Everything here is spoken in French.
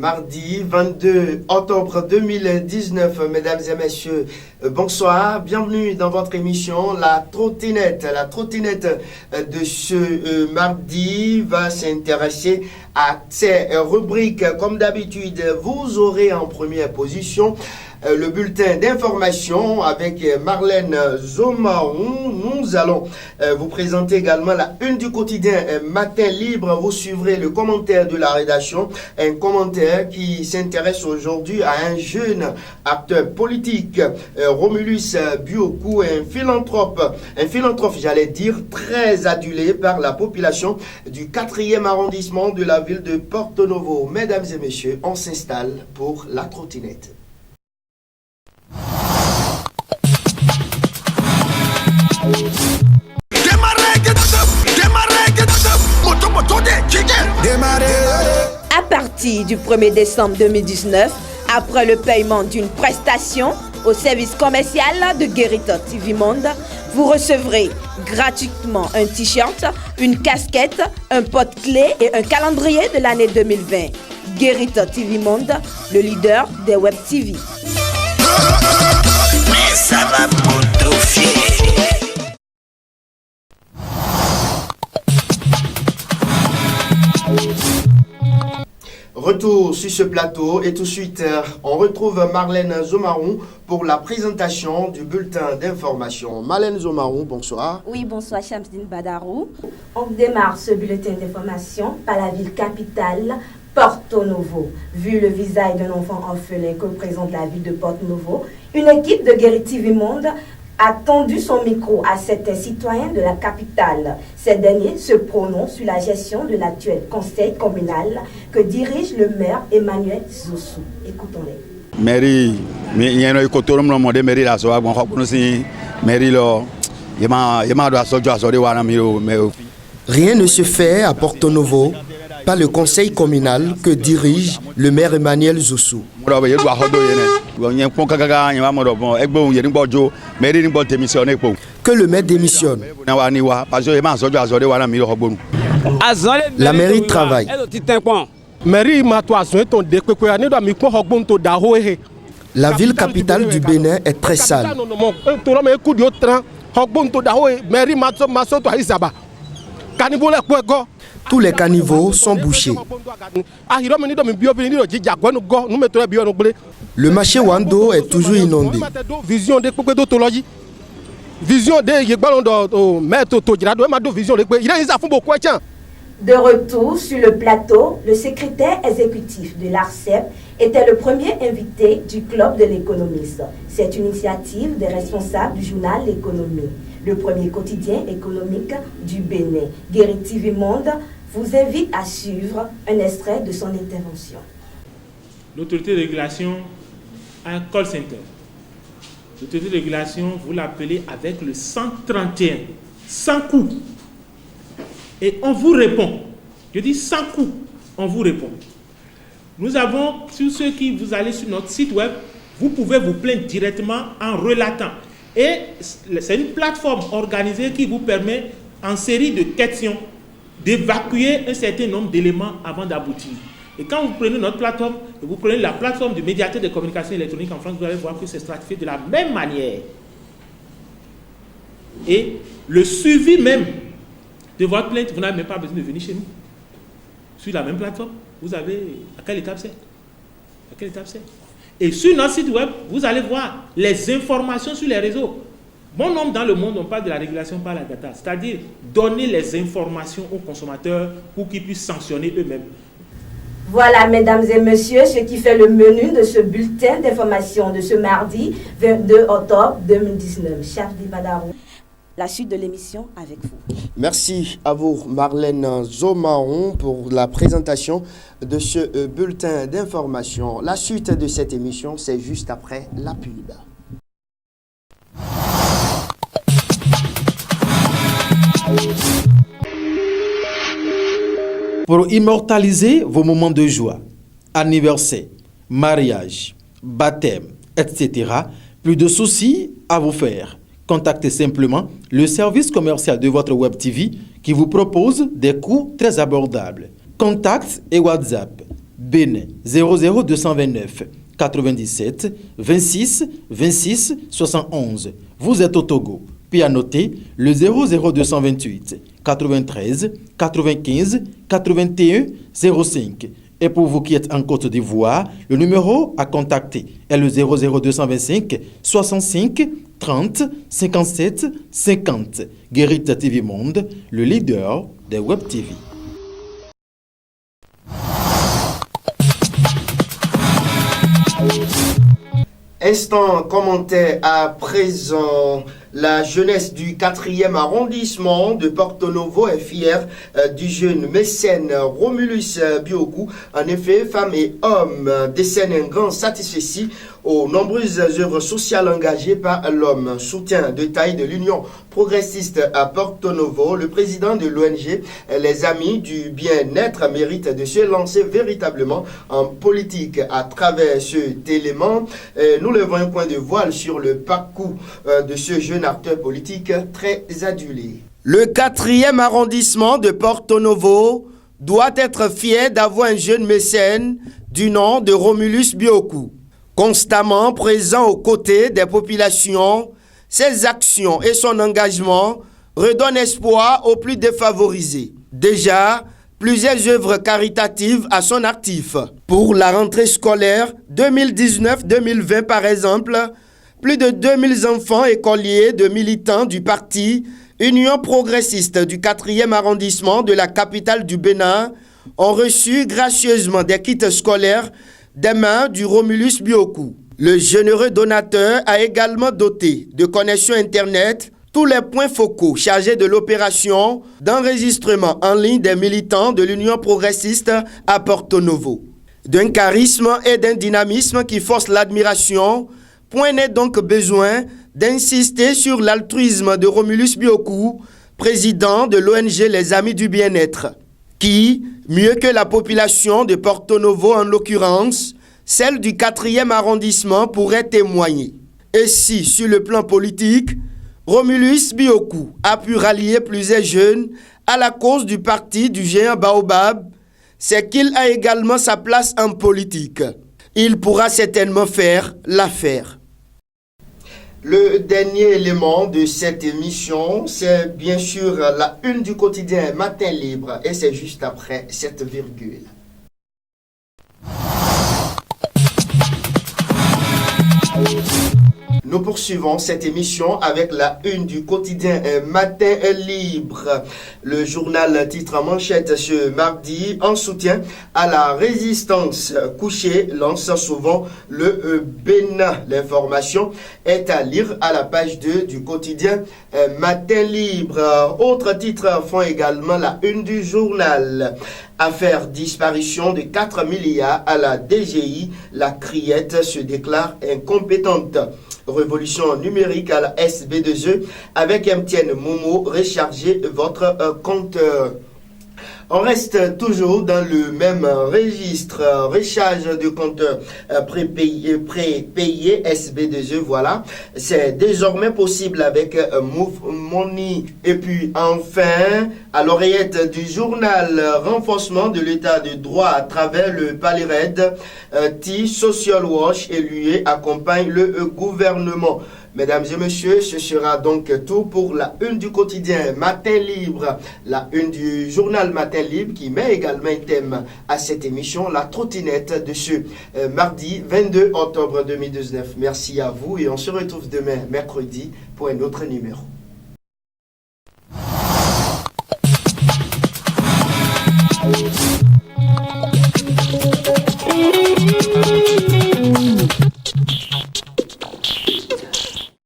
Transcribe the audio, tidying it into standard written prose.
mardi 22 octobre 2019. Mesdames et messieurs, bonsoir. Bienvenue dans votre émission La Trottinette. La Trottinette de ce mardi va s'intéresser à ces rubriques. Comme d'habitude, vous aurez en première position le bulletin d'information avec Marlène Zomaron. Nous allons vous présenter également la une du quotidien Matin Libre. Vous suivrez le commentaire de la rédaction, un commentaire qui s'intéresse aujourd'hui à un jeune acteur politique, Romulus Biokou, un philanthrope j'allais dire, très adulé par la population du 4e arrondissement de la ville de Porto Novo. Mesdames et messieurs, on s'installe pour la trottinette. À partir du 1er décembre 2019, après le paiement d'une prestation au service commercial de Guérito TV Monde, vous recevrez gratuitement un t-shirt, une casquette, un porte-clés et un calendrier de l'année 2020. Guérito TV Monde, le leader des web TV. Mais ça va potofier. Retour sur ce plateau et tout de suite on retrouve Marlène Zomaron pour la présentation du bulletin d'information. Marlène Zomaron, bonsoir. Oui, bonsoir Shamsdine Badarou. On démarre ce bulletin d'information par la ville capitale Porto Novo. Vu le visage d'un enfant orphelin que représente la ville de Porto Novo, une équipe de Guérito TV Monde a tendu son micro à certains citoyens de la capitale. Ces derniers se prononcent sur la gestion de l'actuel conseil communal que dirige le maire Emmanuel Zossou. Écoutons-les. Mairie, il y a un côté où on m'a dit mairie là, ça va, mairie là, Rien ne se fait à Porto Novo par le conseil communal que dirige le maire Emmanuel Zossou. Que le maire démissionne. La mairie travaille. La ville capitale du Bénin est très sale. Tous les caniveaux sont bouchés. Le marché Wando est toujours inondé. De retour sur le plateau, le secrétaire exécutif de l'ARCEP était le premier invité du club de l'économiste. C'est une initiative des responsables du journal L'économie, le premier quotidien économique du Bénin. Guérito TV Monde vous invite à suivre un extrait de son intervention. L'autorité de régulation a un call center. L'autorité de régulation, vous l'appelez avec le 131, sans coût. Et on vous répond. Je dis sans coût, on vous répond. Nous avons, sur ceux qui vous allez sur notre site web, vous pouvez vous plaindre directement en relatant. Et c'est une plateforme organisée qui vous permet, en série de questions, d'évacuer un certain nombre d'éléments avant d'aboutir. Et quand vous prenez notre plateforme, et vous prenez la plateforme du médiateur de communication électronique en France, vous allez voir que c'est stratifié de la même manière. Et le suivi même de votre plainte, vous n'avez même pas besoin de venir chez nous. Sur la même plateforme, vous avez à quelle étape c'est? À quelle étape c'est? Et sur notre site web, vous allez voir les informations sur les réseaux. Bon nombre dans le monde, on parle de la régulation par la data, c'est-à-dire donner les informations aux consommateurs pour qu'ils puissent sanctionner eux-mêmes. Voilà, mesdames et messieurs, ce qui fait le menu de ce bulletin d'information de ce mardi 22 octobre 2019. Shamsdine Badarou. La suite de l'émission avec vous. Merci à vous, Marlène Zomaron, pour la présentation de ce bulletin d'information. La suite de cette émission, c'est juste après la pub. Pour immortaliser vos moments de joie, anniversaire, mariage, baptême, etc., plus de soucis à vous faire. Contactez simplement le service commercial de votre Web TV qui vous propose des coûts très abordables. Contact et WhatsApp Bénin 00229 97 26 26 71. Vous êtes au Togo. Puis à noter le 00228 93 95 81 05. Et pour vous qui êtes en Côte d'Ivoire, le numéro à contacter est le 00225 65 30 57 50. Guérite TV Monde, le leader des Web TV. Instant commentaire à présent. La jeunesse du 4e arrondissement de Porto Novo est fière du jeune mécène Romulus Bioku. En effet, femmes et hommes décènent un grand satisfait aux nombreuses œuvres sociales engagées par l'homme. Soutien de taille de l'Union progressiste à Porto Novo, le président de l'ONG Les Amis du Bien-être mérite de se lancer véritablement en politique. À travers cet élément, nous levons un point de voile sur le parcours de ce jeune acteur politique très adulé. Le 4e arrondissement de Porto Novo doit être fier d'avoir un jeune mécène du nom de Romulus Bioku. Constamment présent aux côtés des populations, ses actions et son engagement redonnent espoir aux plus défavorisés. Déjà, plusieurs œuvres caritatives à son actif. Pour la rentrée scolaire 2019-2020 par exemple, plus de 2000 enfants écoliers de militants du parti Union progressiste du 4e arrondissement de la capitale du Bénin ont reçu gracieusement des kits scolaires des mains du Romulus Bioku. Le généreux donateur a également doté de connexions Internet tous les points focaux chargés de l'opération d'enregistrement en ligne des militants de l'Union progressiste à Porto Novo. D'un charisme et d'un dynamisme qui force l'admiration, point n'est donc besoin d'insister sur l'altruisme de Romulus Bioku, président de l'ONG Les Amis du Bien-être, qui, mieux que la population de Porto Novo en l'occurrence, celle du 4e arrondissement pourrait témoigner. Et si, sur le plan politique, Romulus Bioku a pu rallier plusieurs jeunes à la cause du parti du géant Baobab, c'est qu'il a également sa place en politique. Il pourra certainement faire l'affaire. Le dernier élément de cette émission, c'est bien sûr la une du quotidien Matin Libre, et c'est juste après cette virgule. Nous poursuivons cette émission avec la une du quotidien Matin Libre. Le journal titre en manchette ce mardi: en soutien à la résistance couchée lance souvent le Bénin. L'information est à lire à la page 2 du quotidien Matin Libre. Autres titres font également la une du journal. Affaire disparition de 4 milliards à la DGI, la criette se déclare incompétente. Révolution numérique à la SB2E avec MTN Momo, rechargez votre compteur. On reste toujours dans le même registre, recharge de compteur prépayé SB2E, voilà. C'est désormais possible avec Move Money. Et puis enfin, à l'oreillette du journal, renforcement de l'état de droit à travers le Palired, T-Social Watch et l'UE accompagne le gouvernement. Mesdames et messieurs, ce sera donc tout pour la une du quotidien Matin Libre, la une du journal Matin Libre qui met également un thème à cette émission, la trottinette de ce mardi 22 octobre 2019. Merci à vous et on se retrouve demain mercredi pour un autre numéro.